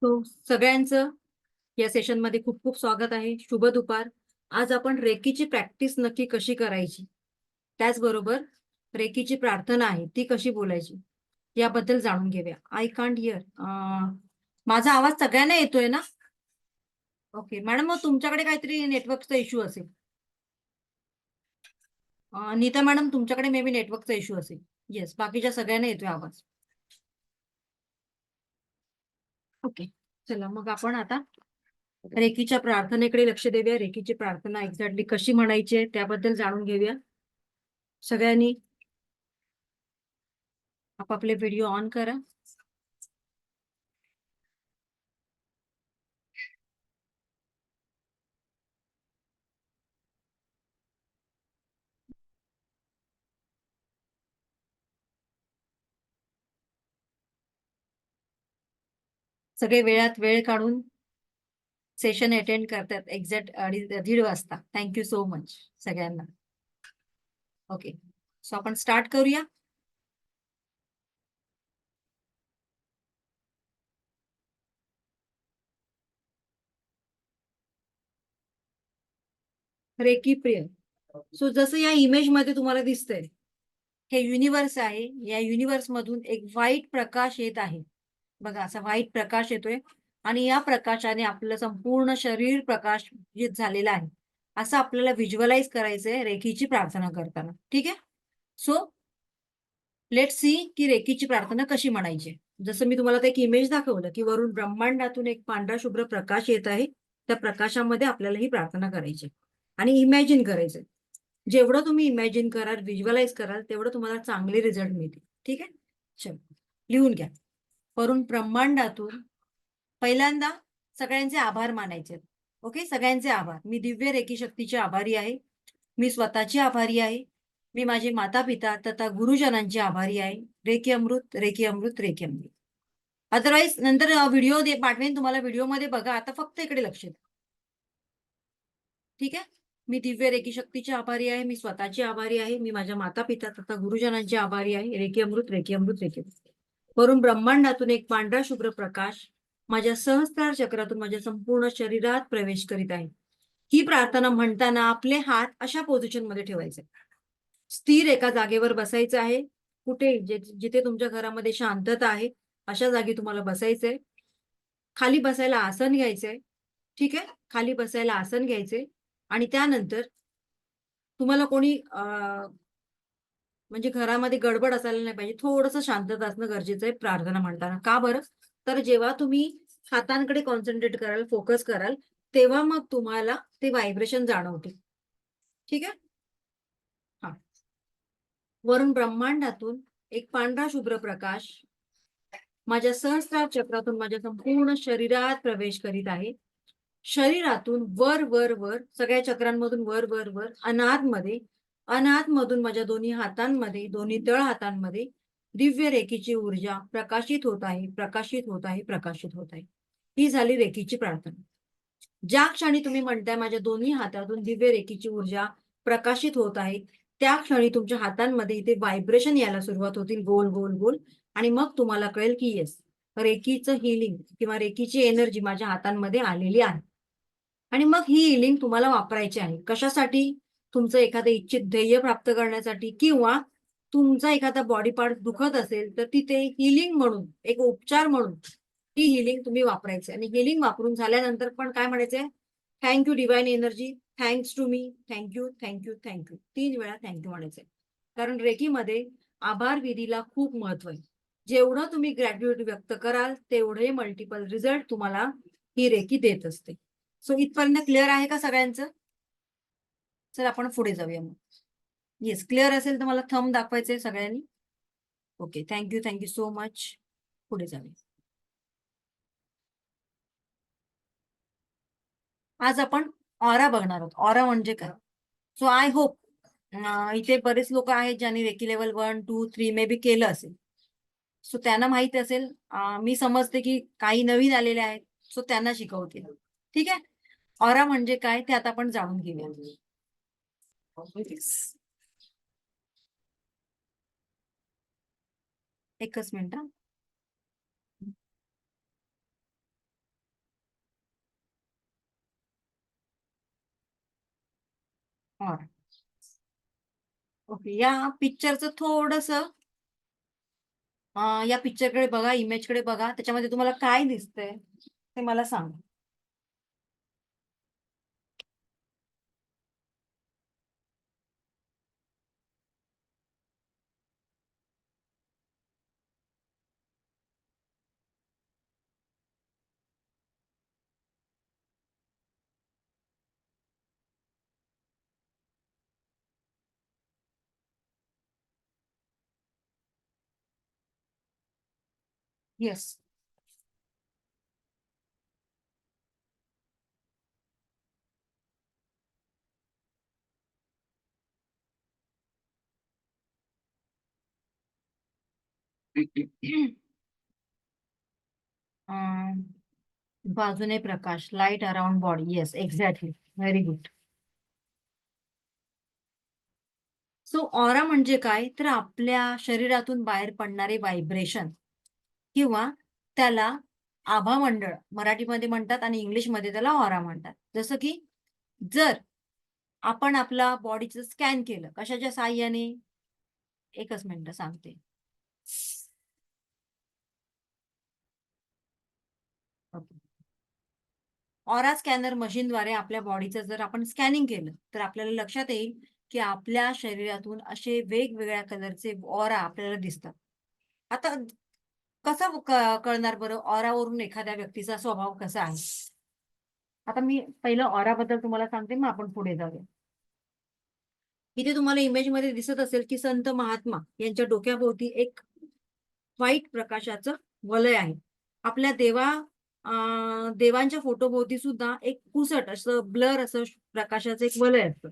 तो सगळ्यांचं या सेशनमध्ये खूप खूप स्वागत आहे. शुभ दुपार. आज आपण रेकीची प्रॅक्टिस नक्की कशी करायची, त्याचबरोबर रेकीची प्रार्थना आहे ती कशी बोलायची याबद्दल जाणून घेऊया. I can't hear. माझा आवाज सगळ्यांना येतोय ना? ओके मॅडम, मग तुमच्याकडे काहीतरी नेटवर्कचा इश्यू असेल. नीता मॅडम, तुमच्याकडे मे बी नेटवर्कचा इश्यू असेल. येस, बाकीच्या सगळ्यांना येतोय आवाज. ओके, चला मग आपण आता रेकीच्या प्रार्थनेकडे लक्ष देऊया. रेकीची प्रार्थना एक्झॅक्टली कशी म्हणायची आहे त्याबद्दल जाणून घेऊया. सगळ्यांनी आपापले व्हिडिओ ऑन करा. सगळे वेळात वेळ काढून सेशन अटेंड करतात एक्झॅक्ट 1:30 वाजता. थँक्यू सो मच सगळ्यांना. ओके, सो आपण स्टार्ट करूया. Reiki prayer. सो जसं या इमेज मध्ये तुम्हाला दिसतंय, हे युनिवर्स आहे. या युनिवर्स मधून एक व्हाईट प्रकाश येत आहे. बघा, असा व्हाईट प्रकाश येतोय आणि या प्रकाशाने आपलं संपूर्ण शरीर प्रकाशित झालेलं आहे. असं आपल्याला व्हिज्युअलाइज करायचंय रेकीची प्रार्थना करताना. ठीक आहे. सो लेट्स सी की रेकीची प्रार्थना कशी म्हणायची. जसं मी तुम्हाला एक इमेज दाखवलं की वरून ब्रह्मांडातून एक पांढरा शुभ्र प्रकाश येत आहे. त्या प्रकाशामध्ये आपल्याला ही प्रार्थना करायची आणि इमॅजिन करायचं. जेवढं तुम्ही इमॅजिन कराल, व्हिज्युअलाइज कराल, तेवढं तुम्हाला चांगले रिझल्ट मिळतील. ठीक आहे. चल, लिहून घ्या. वरून ब्रह्मांडातून पहिल्यांदा सगळ्यांचे आभार मानायचे. ओके, सगळ्यांचे आभार. मी दिव्य रेकी शक्तीचे आभारी आहे. मी स्वतःची आभारी आहे. मी माझे माता पिता तथा गुरुजनांची आभारी आहे. रेकी अमृत, रेकी अमृत, रेकी अमृत. अदरवाईज नंतर व्हिडिओ पाठवेन तुम्हाला, व्हिडिओमध्ये बघा. आता फक्त इकडे लक्ष द्या. ठीक आहे. मी दिव्य रेकी शक्तीची आभारी आहे. मी स्वतःची आभारी आहे. मी माझ्या माता पिता तथा गुरुजनांची आभारी आहे. रेकी अमृत, रेकी अमृत, रेकी अमृत. वरून ब्रह्मांडातून एक पांढरा शुभ्र प्रकाश माझ्या सहस्त्रार चक्रातून माझ्या संपूर्ण शरीरात प्रवेश करीत आहे. ही प्रार्थना म्हणताना आपले हात अशा पोझिशन मध्ये ठेवायचे. स्थिर एका जागेवर बसायचं आहे. कुठे जिथे तुमच्या घरामध्ये शांतता आहे अशा जागी तुम्हाला बसायचंय. खाली बसायला आसन घ्यायचंय. ठीक आहे. खाली बसायला आसन घ्यायचे आणि त्यानंतर तुम्हाला कोणी म्हणजे घरामध्ये गडबड असायला नाही पाहिजे. थोडंसं शांतता असणं गरजेचं आहे प्रार्थना म्हणताना. का बरं? तर जेव्हा तुम्ही हातांकडे कॉन्सन्ट्रेट कराल, फोकस कराल, तेव्हा मग तुम्हाला ते व्हायब्रेशन जाणवतील. ठीक आहे. हा. वरून ब्रह्मांडातून एक पांढरा शुभ्र प्रकाश माझ्या सहस्रार चक्रातून माझ्या संपूर्ण शरीरात प्रवेश करीत आहे. शरीरातून वर वर वर सगळ्या चक्रांमधून वर वर वर अनाहतमध्ये, अनाहतमधून माझ्या दोन्ही हातांमध्ये, दोन्ही तळ हातांमध्ये दिव्य रेकीची ऊर्जा प्रकाशित होत आहे, प्रकाशित होत आहे, प्रकाशित होत आहे. ही झाली रेकीची प्रार्थना. ज्या क्षणी तुम्ही म्हणताय माझ्या दोन्ही हातातून दिव्य रेकीची ऊर्जा प्रकाशित होत आहे, त्या क्षणी तुमच्या हातांमध्ये इथे व्हायब्रेशन यायला सुरुवात होतील, गोल गोल गोल. आणि मग तुम्हाला कळेल की येस, रेकीचं हिलिंग किंवा रेकीची एनर्जी माझ्या हातांमध्ये आलेली आहे. आणि मग ही हिलिंग तुम्हाला वापरायची आहे. कशासाठी? तुमचं एखादं इच्छित ध्येय प्राप्त करण्यासाठी, किंवा तुमचा एखादा बॉडी पार्ट दुखत असेल तर तिथे हिलिंग म्हणून, एक उपचार म्हणून ही हिलिंग तुम्ही वापरायची. आणि हिलिंग वापरून झाल्यानंतर पण काय म्हणायचंय? Thank you divine energy, thanks to me, thank you, thank you, thank you. 3 वेळा थँक्यू म्हणायचंय. कारण रेकीमध्ये आभार विधीला खूप महत्व आहे. जेवढं तुम्ही ग्रॅटिट्यूड व्यक्त कराल तेवढे मल्टिपल रिझल्ट तुम्हाला ही रेकी देत असते. सो इथपर्यंत क्लिअर आहे का सगळ्यांचं? चल आपण पुढे जाऊया मग. येस, क्लिअर असेल तर मला थंब दाखवायचंय सगळ्यांनी. Okay, thank you, thank you so much. पुढे जाऊया. आज आपण ऑरा बघणार आहोत. ऑरा म्हणजे काय? सो आय होप इथे बरेच लोक आहेत ज्यांनी रेकी लेवल 1, 2, 3 मे बी केलं असेल. सो त्यांना माहिती असेल. मी समजते की काही नवीन आलेले आहेत, सो त्यांना शिकवते. ठीक आहे. ऑरा म्हणजे काय ते आता आपण जाणून घेऊया. एकच मिनिट. ऑरा. ओके, या पिक्चरचं थोडस या पिक्चरकडे बघा, इमेजकडे बघा, त्याच्यामध्ये तुम्हाला काय दिसतंय ते मला सांगा. येस. बाजूने प्रकाश, light around body. Yes, exactly. Very good. So aura म्हणजे काय, तर आपल्या शरीरातून बाहेर पडणारे व्हायब्रेशन किंवा त्याला आभामंडळ मराठीमध्ये म्हणतात आणि इंग्लिशमध्ये त्याला ऑरा म्हणतात. जसं की जर आपण आपला बॉडीचं स्कॅन केलं कशाच्या साहाय्याने, एकच मिनिट सांगते. ऑरा स्कॅनर मशीनद्वारे आपल्या बॉडीचं जर आपण स्कॅनिंग केलं तर आपल्याला लक्षात येईल की आपल्या शरीरातून असे वेगवेगळ्या कलरचे ऑरा आपल्याला दिसतात. आता कसं कळणार बरं ऑरावरून एखाद्या व्यक्तीचा स्वभाव कसा आहे? आता मी पहिलं ऑराबद्दल तुम्हाला सांगते, मग आपण पुढे जाऊया. इथे तुम्हाला इमेजमध्ये दिसत असेल की संत महात्मा यांच्या डोक्याभोवती एक व्हाईट प्रकाशाचं वलय आहे. आपल्या देवांच्या फोटोभोवती सुद्धा एक पुसट असं ब्लर असं प्रकाशाचं एक वलय असतं.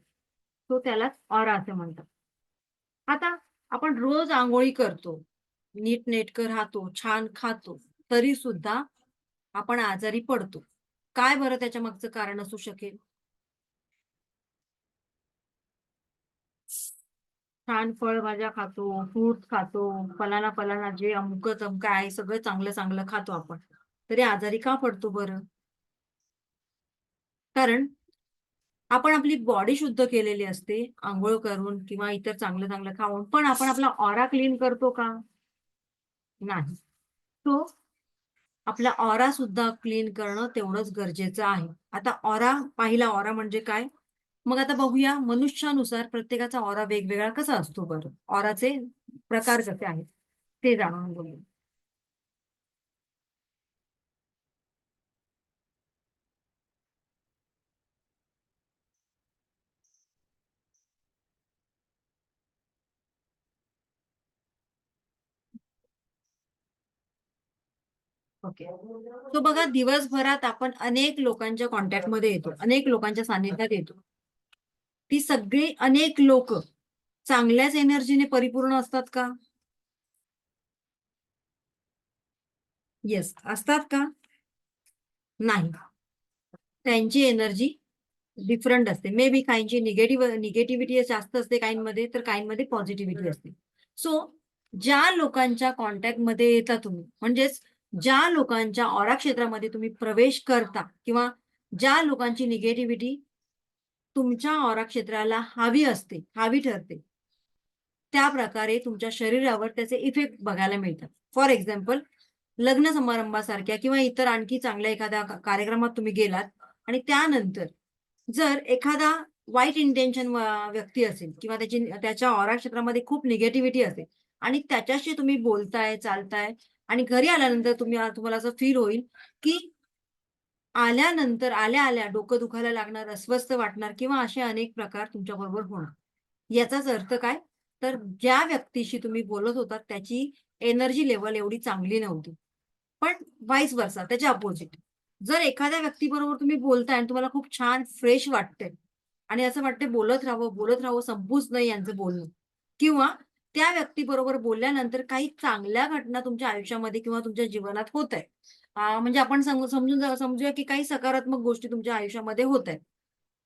तो त्याला ऑरा असं म्हणतात. आता आपण रोज अंघोळी करतो, नीटनेटकं राहतो, छान खातो, तरी सुद्धा आपण आजारी पडतो. काय बरं त्याच्या मागचं कारण असू शकेल? छान फळभाज्या खातो, फ्रुट्स खातो, फलाना फलाना जे अमुक तमकं आहे सगळं चांगलं चांगलं खातो आपण. तरी आजारी का पडतो बरं? कारण आपण आपली बॉडी शुद्ध केलेली असते, अंघोळ करून किंवा इतर चांगलं चांगलं खाऊन. पण आपण आपला ऑरा क्लीन करतो का? नाही. तो आपला ऑरा सुद्धा क्लीन करणं तेवढंच गरजेचं आहे. आता ऑरा पाहिला, ऑरा म्हणजे काय? मग आता बघूया मनुष्यानुसार प्रत्येकाचा ऑरा वेगवेगळा कसा असतो बरं? ऑराचे प्रकार कसे आहेत ते जाणून घेऊया. ओके. तो बघा दिवसभरात आपण अनेक लोकांच्या कॉन्टॅक्टमध्ये येतो, अनेक लोकांच्या सानिध्यात येतो. ती सगळी अनेक लोक चांगल्याच एनर्जीने परिपूर्ण असतात का? येस, असतात का? नाही. त्यांची एनर्जी डिफरंट असते. मे बी काहींची निगेटिव्हिटी जास्त असते काहींमध्ये, तर काहींमध्ये पॉझिटिव्हिटी असते. सो ज्या लोकांच्या कॉन्टॅक्टमध्ये येता तुम्ही, म्हणजेच ज्या लोकांच्या ऑरा क्षेत्रामध्ये तुम्ही प्रवेश करता किंवा ज्या लोकांची निगेटिव्हिटी तुमच्या ऑरा क्षेत्राला हवी असते, हवी ठरते, त्या प्रकारे तुमच्या शरीरावर त्याचे इफेक्ट बघायला मिळतात. फॉर एक्झाम्पल, लग्न समारंभासारख्या किंवा इतर आणखी चांगल्या एखाद्या कार्यक्रमात तुम्ही गेलात आणि त्यानंतर जर एखादा वाईट इंटेन्शन व्यक्ती असेल किंवा त्याच्या ऑरा क्षेत्रामध्ये खूप निगेटिव्हिटी असेल आणि त्याच्याशी तुम्ही बोलताय, चालताय आणि घरी आल्यानंतर तुम्हाला असं फील होईल की आल्या-आल्या डोकं दुखायला लागणार, अस्वस्थ वाटणार किंवा असे अनेक प्रकार तुमच्याबरोबर होणार. याचाच अर्थ काय? तर ज्या व्यक्तीशी तुम्ही बोलत होतात त्याची एनर्जी लेव्हल एवढी चांगली नव्हती. पण व्हाईस वर्सा त्याच्या अपोझिट. जर एखाद्या व्यक्तीबरोबर तुम्ही बोलताय आणि तुम्हाला खूप छान फ्रेश वाटतंय आणि असं वाटतंय बोलत राहावं, संपूच नाही यांचं बोलणं किंवा त्या व्यक्तीबरोबर बोलल्यानंतर काही चांगल्या घटना तुमच्या आयुष्यामध्ये किंवा तुमच्या जीवनात होतायत. म्हणजे आपण समजूया की काही सकारात्मक गोष्टी तुमच्या आयुष्यामध्ये होतायत.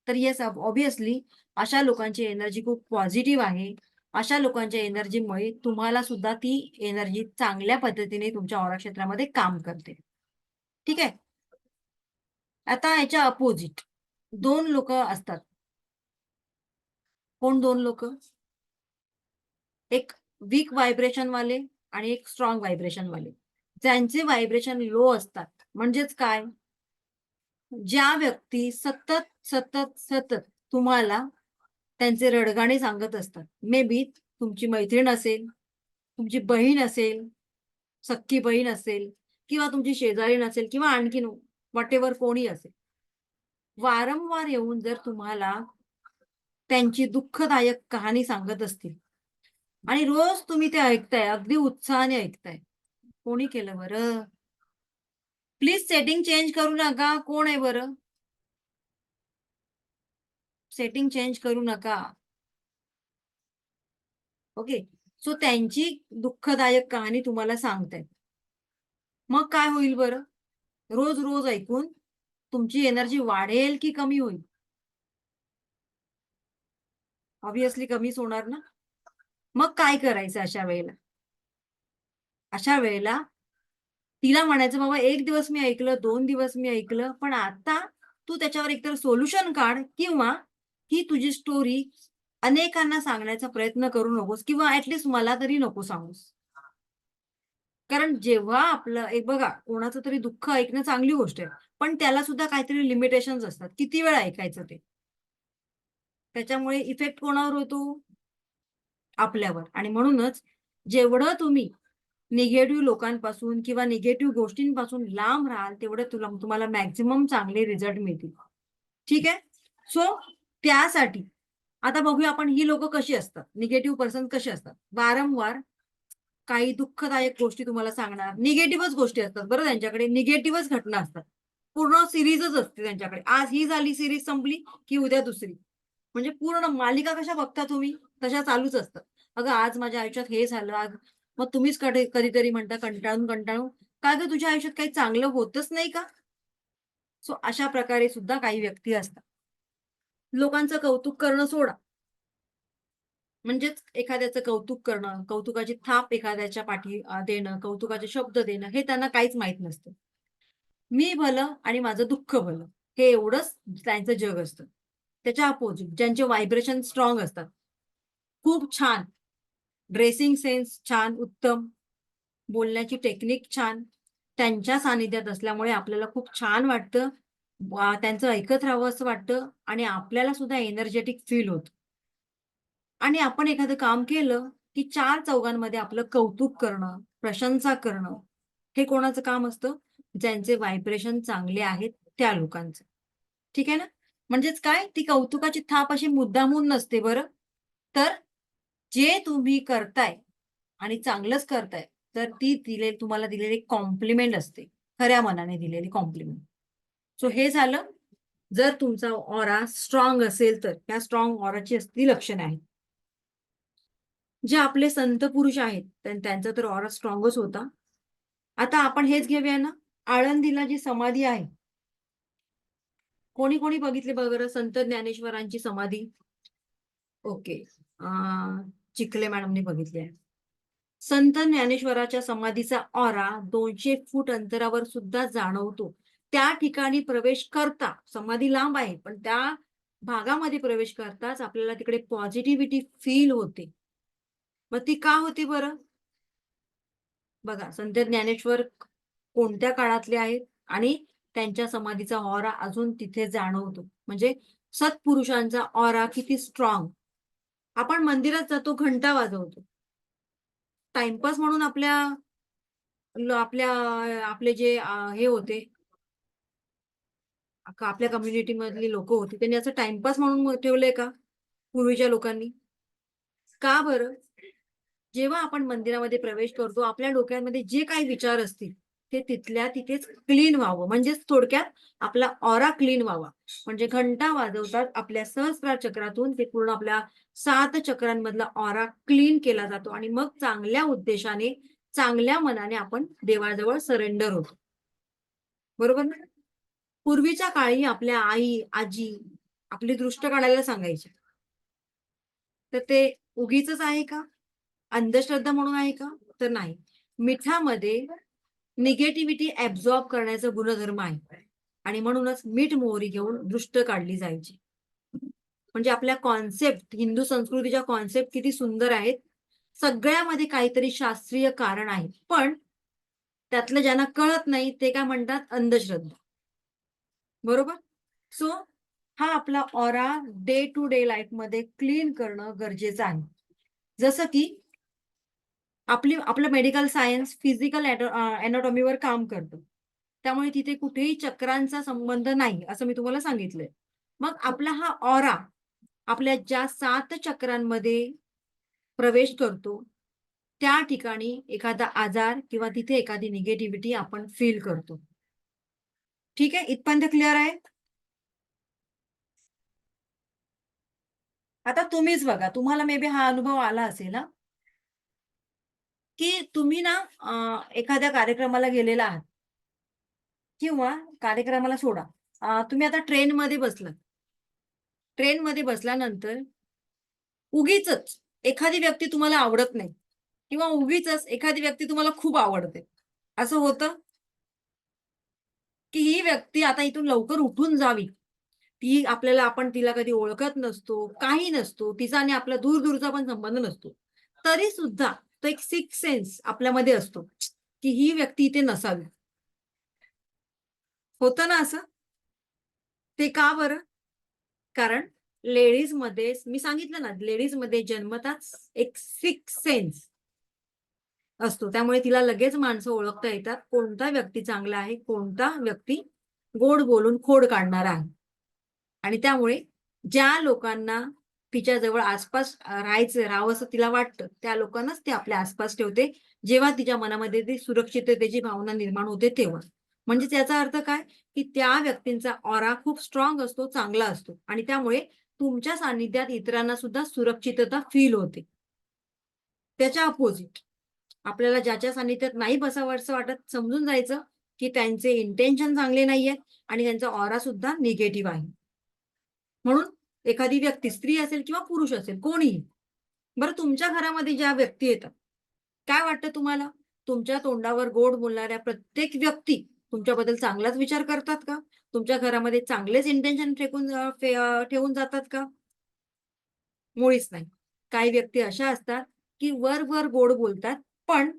तर येस, ऑब्व्हियसली अशा लोकांची एनर्जी खूप पॉझिटिव्ह आहे. अशा लोकांच्या एनर्जीमुळे तुम्हाला सुद्धा ती एनर्जी चांगल्या पद्धतीने तुमच्या ऑरा क्षेत्रामध्ये काम करते. ठीक आहे. आता याच्या अपोजिट 2 लोकं असतात. कोण दोन लोक? एक वीक व्हायब्रेशन वाले आणि एक स्ट्रॉंग व्हायब्रेशन वाले. ज्यांचे व्हायब्रेशन लो असतात, म्हणजेच काय, ज्या व्यक्ती सतत सतत सतत तुम्हाला त्यांचे रडगाणे सांगत असतात. मे बी तुमची मैत्रीण असेल, तुमची बहीण असेल, सख्खी बहीण असेल किंवा तुमची शेजारीण असेल किंवा आणखीन व्हॉटेव्हर कोणी असेल. वारंवार येऊन जर तुम्हाला त्यांची दुःखदायक कहाणी सांगत असतील आणि रोज तुम्ही ते ऐकताय, अगदी उत्साहाने ऐकताय. कोणी केलं बरं? प्लीज सेटिंग चेंज करू नका. कोण आहे बरं? सेटिंग चेंज करू नका. ओके. सो त्यांची दुःखदायक कहाणी तुम्हाला सांगतायत. मग काय होईल बरं? रोज रोज ऐकून तुमची एनर्जी वाढेल की कमी होईल? ऑब्व्हियसली कमीच होणार ना. मग काय करायचं अशा वेळेला? अशा वेळेला तिला म्हणायचं, बाबा 1 दिवस मी ऐकलं, 2 दिवस मी ऐकलं, पण आता तू त्याच्यावर एकतर सोल्युशन काढ किंवा ही तुझी स्टोरी अनेकांना सांगण्याचा प्रयत्न करू नकोस किंवा ॲट मला तरी नको सांगूस. कारण जेव्हा आपलं एक बघा, कोणाचं तरी दुःख ऐकणं चांगली गोष्ट आहे. पण त्याला सुद्धा काहीतरी लिमिटेशन्स असतात. किती वेळ ऐकायचं ते? त्याच्यामुळे इफेक्ट कोणावर होतो? आपल्यावर. आणि म्हणूनच जेवढं तुम्ही निगेटिव्ह लोकांपासून किंवा निगेटिव्ह गोष्टींपासून लांब राहाल, तेवढं तुम्हाला मॅक्सिमम चांगले रिझल्ट मिळतील. ठीक आहे? सो त्यासाठी आता बघूया आपण ही लोकं कशी असतात, निगेटिव्ह पर्सन कसे असतात. वारंवार काही दुःखदायक गोष्टी तुम्हाला सांगणार. निगेटिव्हच गोष्टी असतात बरं त्यांच्याकडे. निगेटिव्हच घटना असतात. पूर्ण सीरीजच असते त्यांच्याकडे. आज ही झाली सीरीज संपली, की उद्या दुसरी. म्हणजे पूर्ण मालिका कशा बघता तुम्ही, तशा चालूच असतात. अगं आज माझ्या आयुष्यात हे झालं, आज मग तुम्हीच कधीतरी म्हणता कंटाळून, कंटाळून, "का गं तुझ्या आयुष्यात काही चांगलं होतच नाही का?" सो अशा प्रकारे सुद्धा काही व्यक्ती असतात. लोकांचं कौतुक करणं सोडा. म्हणजेच एखाद्याचं कौतुक करणं, कौतुकाची थाप एखाद्याच्या पाठी देणं, कौतुकाचे शब्द देणं, हे त्यांना काहीच माहीत नसतं. मी भलं आणि माझं दुःख भलं, हे एवढंच त्यांचं जग असतं. त्याच्या अपोझिट ज्यांचे व्हायब्रेशन स्ट्राँग असतात, खूप छान, ड्रेसिंग सेन्स छान, उत्तम, बोलण्याची टेक्निक छान, त्यांच्या सानिध्यात असल्यामुळे आपल्याला खूप छान वाटतं. त्यांचं ऐकत राहावं असं वाटतं आणि आपल्याला सुद्धा एनर्जेटिक फील होतं. आणि आपण एखादं काम केलं, की चार चौघांमध्ये आपलं कौतुक करणं, प्रशंसा करणं, हे कोणाचं काम असतं? ज्यांचे व्हायब्रेशन चांगले आहेत त्या लोकांचं. ठीक आहे ना? म्हणजेच काय? ती कौतुकाची थाप अशी मुद्दामून नसते बरं. तर जे तुम्ही करताय आणि चांगलंच करताय, तर ती तुम्हाला दिलेली कॉम्प्लिमेंट असते. खऱ्या मनाने दिलेली कॉम्प्लिमेंट. सो हे झालं, जर तुमचा ऑरा स्ट्राँग असेल तर. ह्या स्ट्राँग ऑराची असली लक्षणे आहेत. जे आपले संत पुरुष आहेत, त्यांचा तर ऑरा स्ट्राँगच होता. आता आपण हेच घेऊया ना, आळंदीला जी समाधी आहे, कोणी बघितली बरं संत ज्ञानेश्वरांची समाधी? ओके. अ, चिखले मॅडमनी बघितली आहे. संत ज्ञानेश्वराच्या समाधीचा ऑरा 200 फूट अंतरावर सुद्धा जाणवतो. त्या ठिकाणी प्रवेश करता, समाधी लांब आहे, पण त्या भागामध्ये प्रवेश करताच आपल्याला तिकडे पॉझिटिव्हिटी फील होते. मग ती का होती बरं? बघा, संत ज्ञानेश्वर कोणत्या काळातले आहेत आणि त्यांच्या समाधीचा ऑरा अजून तिथे जाणवतो. म्हणजे सत्पुरुषांचा ऑरा किती स्ट्राँग. आपण मंदिरात जातो, घंटा वाजवतो. टाईमपास म्हणून आपल्या आपले जे हे होते, आपल्या कम्युनिटीमधली लोकं होती, त्यांनी असं टाईमपास म्हणून ठेवलंय का? पूर्वीच्या लोकांनी? का बरं? जेव्हा आपण मंदिरामध्ये प्रवेश करतो, आपल्या डोक्यामध्ये जे काही विचार असतील, ते तिथल्या तिथेच क्लीन व्हावं. म्हणजेच थोडक्यात आपला ऑरा क्लीन व्हावा. म्हणजे घंटा वाजवतात आपल्या सहस्रार चक्रातून ते पूर्ण आपल्या 7 चक्रांमधला ऑरा क्लीन केला जातो आणि मग चांगल्या उद्देशाने, चांगल्या मनाने आपण देवाजवळ सरेंडर होतो. बरोबर ना? पूर्वीच्या काळी आपल्या आई, आजी आपली दृष्ट काढायला सांगायच्या. तर ते उगीचच आहे का? अंधश्रद्धा म्हणून आहे का? तर नाही. मिठामध्ये निगेटिव्हिटी ॲब्सॉर्ब करण्याचा गुणधर्म आहे आणि म्हणूनच मीठ मोहरी घेऊन दृष्ट काढली जायची. म्हणजे आपल्या कॉन्सेप्ट, हिंदू संस्कृतीच्या कॉन्सेप्ट किती सुंदर आहेत. सगळ्यामध्ये काहीतरी शास्त्रीय कारण आहे. पण त्यातलं ज्यांना कळत नाही ते काय म्हणतात अंधश्रद्धा. बरोबर? सो हा आपला ऑरा डे टू डे लाईफमध्ये क्लीन करणं गरजेचं आहे. जसं की आपलं मेडिकल सायन्स फिजिकल एनाटॉमीवर काम करतं. त्यामुळे तिथे कुठेही चक्रांचा संबंध नाही, असं मी तुम्हाला सांगितलंय. मग आपला हा ऑरा आपल्या ज्या 7 चक्रांमध्ये प्रवेश करतो, त्या ठिकाणी एखादा आजार किंवा तिथे एखादी निगेटिव्हिटी आपण फील करतो. ठीक आहे? इथपर्यंत क्लिअर आहे? आता तुम्हीच बघा, तुम्हाला मे बी हा अनुभव आला असेल हां, की तुम्ही ना एखाद्या कार्यक्रमाला गेलेला आहात किंवा कार्यक्रमाला सोडा. तुम्ही आता ट्रेनमध्ये बसलात. ट्रेनमध्ये बसल्यानंतर उगीचच एखादी व्यक्ती तुम्हाला आवडत नाही किंवा उगीचच एखादी व्यक्ती तुम्हाला खूप आवडते. असं होतं, की ही व्यक्ती आता इथून लवकर उठून जावी. आपण तिला कधी ओळखत नसतो, काही नसतो. तिचा आणि आपला दूर-दूरचा पण संबंध नसतो. तरी सुद्धा तो एक सिक्स्थ सेन्स आपल्यामध्ये असतो, की ही व्यक्ती इथे नसावी. होतं ना असं? ते का बरं? कारण लेडीजमध्ये मी सांगितलं ना, लेडीजमध्ये जन्मताच एक सिक्स्थ सेन्स असतो. त्यामुळे तिला लगेच माणसं ओळखता येतात. कोणता व्यक्ती चांगला आहे, कोणता व्यक्ती गोड बोलून खोड काढणारा आहे. आणि त्यामुळे ज्या लोकांना तिच्याजवळ आसपास राहावंसं तिला वाटतं, त्या लोकांनाच ती आपल्या आसपास ठेवते. जेव्हा तिच्या मनामध्ये ती सुरक्षिततेची भावना निर्माण होते तेव्हा. म्हणजेच याचा अर्थ काय, की त्या व्यक्तींचा ऑरा खूप स्ट्राँग असतो, चांगला असतो आणि त्यामुळे तुमच्या सानिध्यात इतरांना सुद्धा सुरक्षितता फील होते. त्याच्या अपोझिट आपल्याला ज्याच्या सानिध्यात नाही बसावसं वाटत समजून जायचं, की त्यांचे इंटेन्शन चांगले नाहीयेत आणि त्यांचा ऑरा सुद्धा निगेटिव्ह आहे. म्हणून एखादी व्यक्ती स्त्री असेल किंवा पुरुष असेल कोणीही. बरं तुमच्या घरामध्ये ज्या व्यक्ती येतात, काय वाटतं तुम्हाला? तुमच्या तोंडावर गोड बोलणाऱ्या प्रत्येक व्यक्ती तुमच्याबद्दल चांगलाच विचार करतात का? तुमच्या घरामध्ये चांगलेच इंटेन्शन ठेवून जातात का? मुळीच नाही. काही व्यक्ती अशा असतात, की वर-वर गोड बोलतात, पण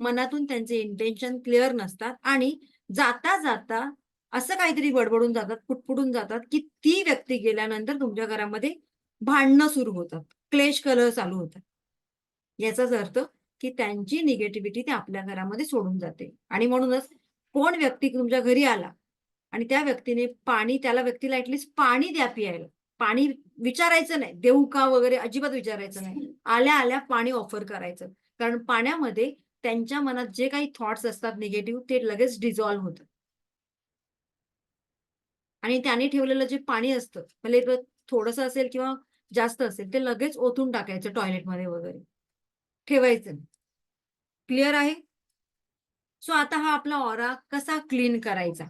मनातून त्यांचे इंटेन्शन क्लिअर नसतात आणि जाता-जाता असं काहीतरी बडबडून जातात, पुटपुटून जातात, की ती व्यक्ती गेल्यानंतर तुमच्या घरामध्ये भांडणं सुरू होतात. क्लेश कलह चालू होतात. याचाच अर्थ, की त्यांची निगेटिव्हिटी ते आपल्या घरामध्ये सोडून जाते आणि म्हणूनच कोण व्यक्ती तुमच्या घरी आला आणि त्या व्यक्तीने त्याला व्यक्तीला ॲटलीस्ट पाणी द्या प्यायला. पाणी विचारायचं नाही, देऊ का वगैरे अजिबात विचारायचं नाही. आल्या-आल्या पाणी ऑफर करायचं. कारण पाण्यामध्ये त्यांच्या मनात जे काही थॉट्स असतात निगेटिव्ह ते लगेच डिसॉल्व्ह होतात. आणि त्याने ठेवलेलं जे पाणी असतं, भले ते थोडंसं असेल किंवा जास्त असेल, ते लगेच ओतून टाकायचं टॉयलेटमध्ये वगैरे. ठेवायचं नाही. क्लिअर आहे? सो आता हा आपला ऑरा कसा क्लीन करायचा?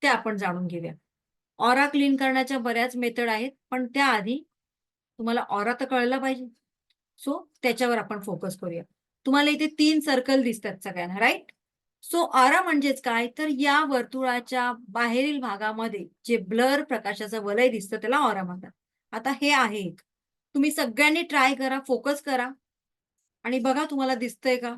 ते आपण जाणून घेऊया. ऑरा क्लीन करण्याच्या बऱ्याच मेथड आहेत, पण त्याआधी तुम्हाला ऑरा तर कळला पाहिजे. सो त्याच्यावर आपण फोकस करूया. तुम्हाला इथे 3 सर्कल दिसतात सगळ्यांना, राइट? सो ऑरा म्हणजेच काय? तर या वर्तुळाच्या बाहेरील भागामध्ये जे ब्लर प्रकाशाचं वलय दिसतं त्याला ऑरा म्हणतात. आता हे आहे एक. तुम्ही सगळ्यांनी ट्राय करा, फोकस करा आणि बघा तुम्हाला दिसतंय का?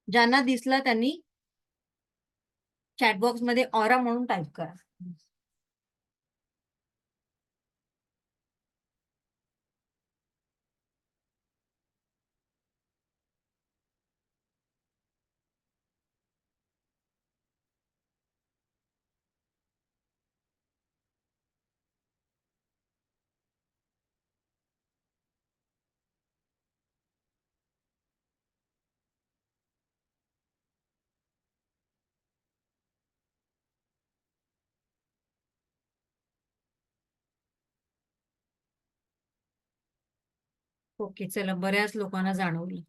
ज्यांना दिसलं त्यांनी चॅट बॉक्समध्ये ऑरा म्हणून टाइप करा. ओके, चला बऱ्याच लोकांना जाणवलं.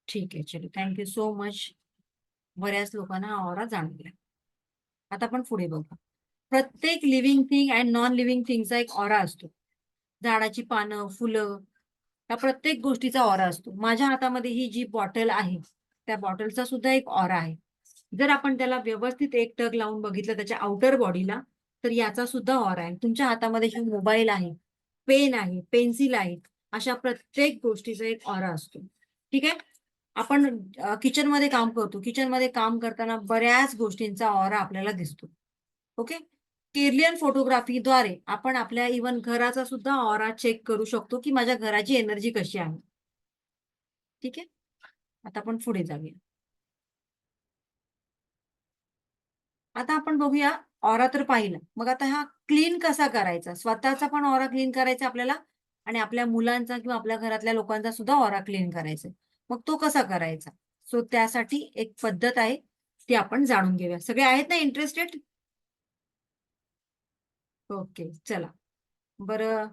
ठीक आहे, चलो थँक सो मच. बऱ्याच लोकांना ऑरा जाणवला. आता आपण पुढे बघू. प्रत्येक living thing and non living थिंगचा एक ऑरा असतो. झाडाची पानं, फुलं, या प्रत्येक गोष्टीचा ऑरा असतो. माझ्या हातामध्ये ही जी बॉटल आहे, त्या बॉटलचा सुद्धा एक ऑरा आहे. जर आपण त्याला व्यवस्थित एक टक लावून बघितलं त्याच्या आउटर बॉडीला, तर याचा सुद्धा ऑरा आहे. तुमच्या हातामध्ये जे मोबाईल आहे, पेन आहे, पेन्सिल आहे, अशा प्रत्येक गोष्टीचा एक ऑरा असतो. ठीक आहे. आपण किचनमध्ये काम करतो. किचनमध्ये काम करताना बऱ्याच गोष्टींचा ऑरा आपल्याला दिसतो. ओके. केर्लियन फोटोग्राफीद्वारे आपण आपल्या इव्हन घराचा सुद्धा ऑरा चेक करू शकतो की माझ्या घराची एनर्जी कशी आहे. ठीक आहे. आता आपण पुढे जाऊया. आता आपण बघूया ऑरा तर पाहिला. मग आता हा क्लीन कसा करायचा? स्वतःचा पण ऑरा क्लीन करायचा आपल्याला आणि आपल्या मुलांचा किंवा आपल्या घरातल्या लोकांचा सुद्धा ऑरा क्लीन करायचा. मग तो कसा करायचा? सो त्यासाठी एक पद्धत आहे, ती आपण जाणून घेऊया. सगळे आहेत ना इंटरेस्टेड? ओके, चला. बरं,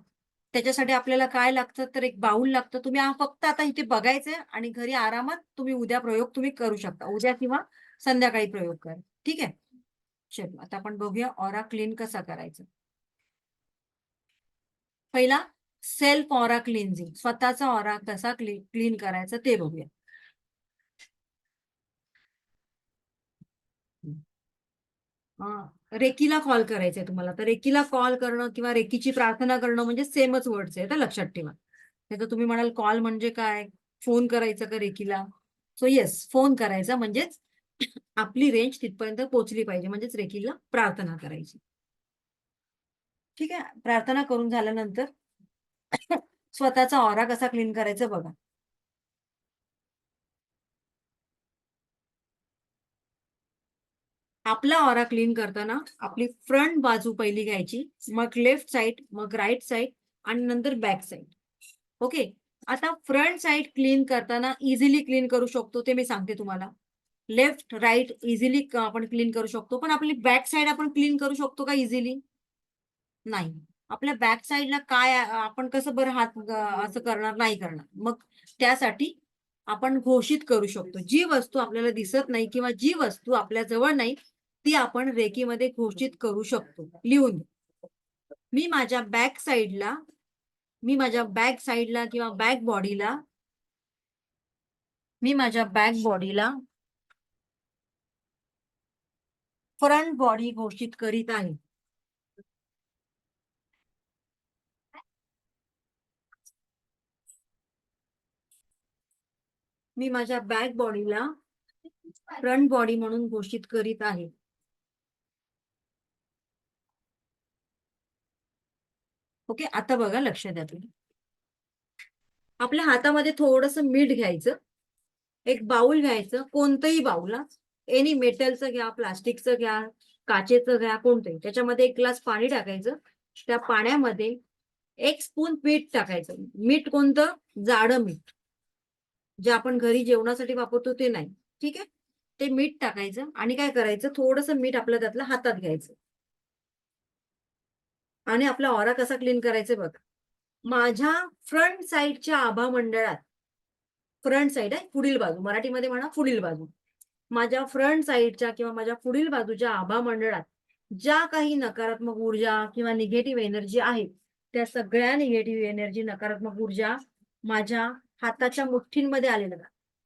त्याच्यासाठी आपल्याला काय लागतं तर एक बाउल लागतं. तुम्ही फक्त आता इथे बघायचंय आणि घरी आरामात तुम्ही उद्या प्रयोग तुम्ही करू शकता. उद्या किंवा संध्याकाळी प्रयोग करा. ठीक आहे? चलो, आता आपण बघूया ऑरा क्लीन कसा करायचा. पहिला सेल्फ ऑरा क्लिन्झिंग, स्वतःचा ऑरा कसा क्लीन करायचा ते बघूया. रेकीला कॉल करायचंय तुम्हाला, तर रेकीला कॉल करणं किंवा रेकीची प्रार्थना करणं म्हणजे सेमच वर्ड्स आहे, तर लक्षात ठेवा. नाही तर तुम्ही म्हणाल कॉल म्हणजे काय, फोन करायचा का रेकीला? सो येस, फोन करायचा म्हणजेच आपली रेंज तिथपर्यंत पोहोचली पाहिजे, म्हणजेच रेकीला प्रार्थना करायची. ठीक आहे. प्रार्थना करून झाल्यानंतर स्वतःचा ऑरा कसा क्लीन करायचा बघा. आपला ऑरा क्लीन करताना आपली फ्रंट बाजू पहिली घ्यायची, मग लेफ्ट साइड, मग राईट साइड आणि नंतर बॅक साइड. ओके. आता फ्रंट साइड क्लीन करताना इझिली क्लीन करू शकतो ते मी सांगते तुम्हाला. लेफ्ट राईट इझिली आपण क्लीन करू शकतो, पण आपली बॅक साइड आपण क्लीन करू शकतो का इझिली? नाही. आपल्या बॅक साइडला काय आपण कसं बरं हात असं करणार, नाही करणार. मग त्यासाठी आपण घोषित करू शकतो. जी वस्तू आपल्याला दिसत नाही किंवा जी वस्तू आपल्या जवळ नाही, ती आपण रेकीमध्ये घोषित करू शकतो लिहून. मी माझ्या बॅक साइडला मी माझ्या बॅक साइडला किंवा बॅक बॉडीला फ्रंट बॉडी घोषित करीत आहे. मी माझ्या बॅक बॉडीला फ्रंट बॉडी म्हणून घोषित करीत आहे. ओके. आता बघा, लक्ष द्या तुम्ही. आपल्या हातामध्ये थोडंसं मीठ घ्यायचं, एक बाउल घ्यायचं, कोणतंही बाउल, एनी मेटलचं घ्या, प्लास्टिकचं घ्या, काचेचं घ्या, कोणतंही. त्याच्यामध्ये एक ग्लास पाणी टाकायचं. त्या पाण्यामध्ये 1 स्पून मीठ टाकायचं. मीठ कोणतं? जाडं मीठ, जे आपण घरी जेवणासाठी वापरतो ते नाही. ठीक आहे. ते मीठ टाकायचं आणि काय करायचं, थोडंसं मीठ आपलं त्यातलं हातात घ्यायचं आणि आपला ऑरा कसा क्लीन करायचा बघा. माझ्या फ्रंट साइडच्या आभा मंडळात, फ्रंट साइड आहे, पुढील बाजू, मराठीमध्ये म्हणा पुढील बाजू. माझ्या फ्रंट साइडच्या किंवा माझ्या पुढील बाजूच्या आभा मंडळात ज्या काही नकारात्मक ऊर्जा किंवा निगेटिव्ह एनर्जी आहे, त्या सगळ्या निगेटिव्ह एनर्जी, नकारात्मक ऊर्जा माझ्या हाताच्या मुठ्ठींमध्ये आलेल्या.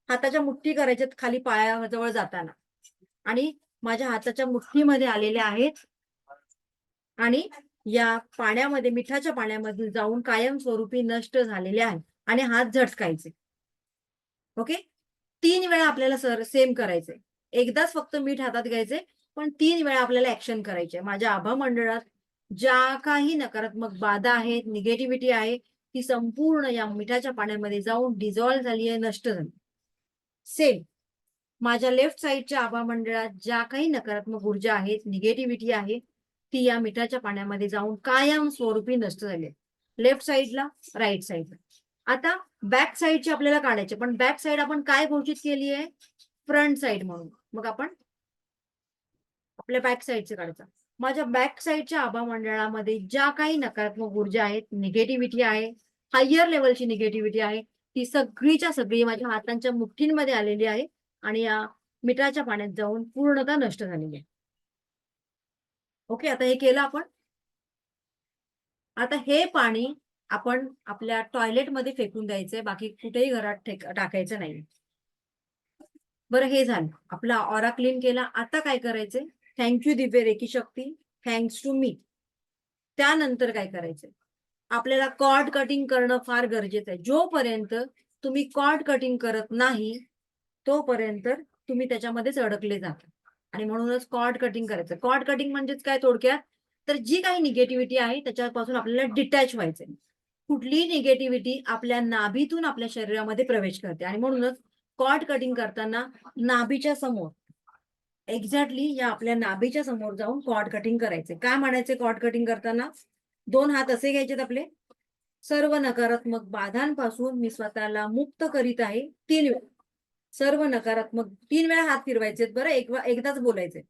हाताच्या मुठ्ठी करायच्यात खाली पायाजवळ जाताना आणि माझ्या हाताच्या मुठ्ठीमध्ये आलेल्या आहेत आणि या पाण्यामध्ये, मिठाच्या पाण्यामध्ये जाऊन कायमस्वरूपी नष्ट झालेले आहेत आणि हात झटकायचे. ओके. 3 वेळा आपल्याला सेम करायचंय. एकदाच फक्त मीठ हातात घ्यायचंय, पण 3 वेळा आपल्याला ॲक्शन करायची आहे. माझ्या आभा मंडळात ज्या काही नकारात्मक बाधा आहेत, निगेटिव्हिटी आहे, ती संपूर्ण या मिठाच्या पाण्यामध्ये जाऊन डिझॉल्व्ह झाली आहे, नष्ट झाली. सेम माझ्या लेफ्ट साइडच्या आभा मंडळात ज्या काही नकारात्मक ऊर्जा आहेत, निगेटिव्हिटी आहे, ती या मिठाच्या पाण्यामध्ये जाऊन कायमस्वरूपी नष्ट झाली आहे. लेफ्ट साइडला, राईट साइडला. आता बॅक साइडची आपल्याला काढायची, पण बॅक साइड आपण काय घोषित केली आहे? फ्रंट साइड म्हणून. मग आपण आपल्या बॅक साइडचे काढायचं. माझ्या बॅक साइडच्या आभा मंडळामध्ये ज्या काही नकारात्मक ऊर्जा आहेत, निगेटिव्हिटी आहे, हायर लेवलची निगेटिव्हिटी आहे, ती सगळीच्या सगळी माझ्या हातांच्या मुठ्ठींमध्ये आलेली आहे आणि या मिठाच्या पाण्यात जाऊन पूर्णतः नष्ट झालेली आहे. ओके, आता हे केलं आपण. आता हे पाणी आपण आपल्या टॉयलेटमध्ये फेकून द्यायचंय, बाकी कुठेही घरात टाकायचं नाही. बरं, हे झालं आपला ऑरा क्लीन केला. आता काय करायचंय? थँक्यू दिव्य रेकी शक्ती, थँक्स टू मी. त्यानंतर काय करायचंय? आपल्याला कॉर्ड कटिंग करणं फार गरजेचं आहे. जोपर्यंत तुम्ही कॉर्ड कटिंग करत नाही तोपर्यंत तुम्ही त्याच्यामध्येच अडकले जाता. आणि म्हणूनच कॉर्ड कटिंग करायचं. कॉर्ड कटिंग म्हणजेच काय थोडक्यात? तर जी काही निगेटिव्हिटी आहे त्याच्यापासून आपल्याला डिटॅच व्हायचंय. कुठलीही निगेटिव्हिटी आपल्या नाभीतून आपल्या शरीरामध्ये प्रवेश करते आणि म्हणूनच कॉर्ड कटिंग करताना नाभीच्या समोर, एक्झॅक्टली या आपल्या नाभीच्या समोर जाऊन कॉर्ड कटिंग करायचे. काय म्हणायचे कॉर्ड कटिंग करताना? 2 हात असे घ्यायचेत आपले. सर्व नकारात्मक बाधांपासून मी स्वतःला मुक्त करीत आहे 3 वेळा. सर्व नकारात्मक 3 वेळा हात फिरवायचे बरं, एकदाच बोलायचे.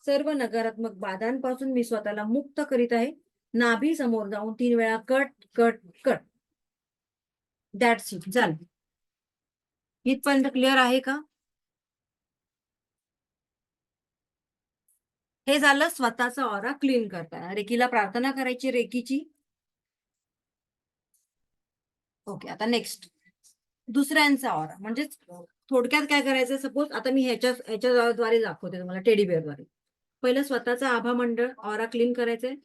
सर्व नकारात्मक बाधांपासून मी स्वतःला मुक्त करीत आहे. नाभी समोर जाऊन 3 वेळा cut cut cut. That's it, झालं. इथपर्यंत क्लिअर आहे का? हे झालं स्वतःचा ऑरा क्लीन करताना. रेकीला प्रार्थना करायची रेकीची. ओके, आता नेक्स्ट दुसऱ्यांचा ऑरा. म्हणजेच थोडक्यात काय करायचं? सपोज आता मी ह्याच्याद्वारे दाखवते तुम्हाला, टेडी बिअरद्वारे. पहिलं स्वतःचा आभा मंडळ ऑरा क्लीन करायचंय.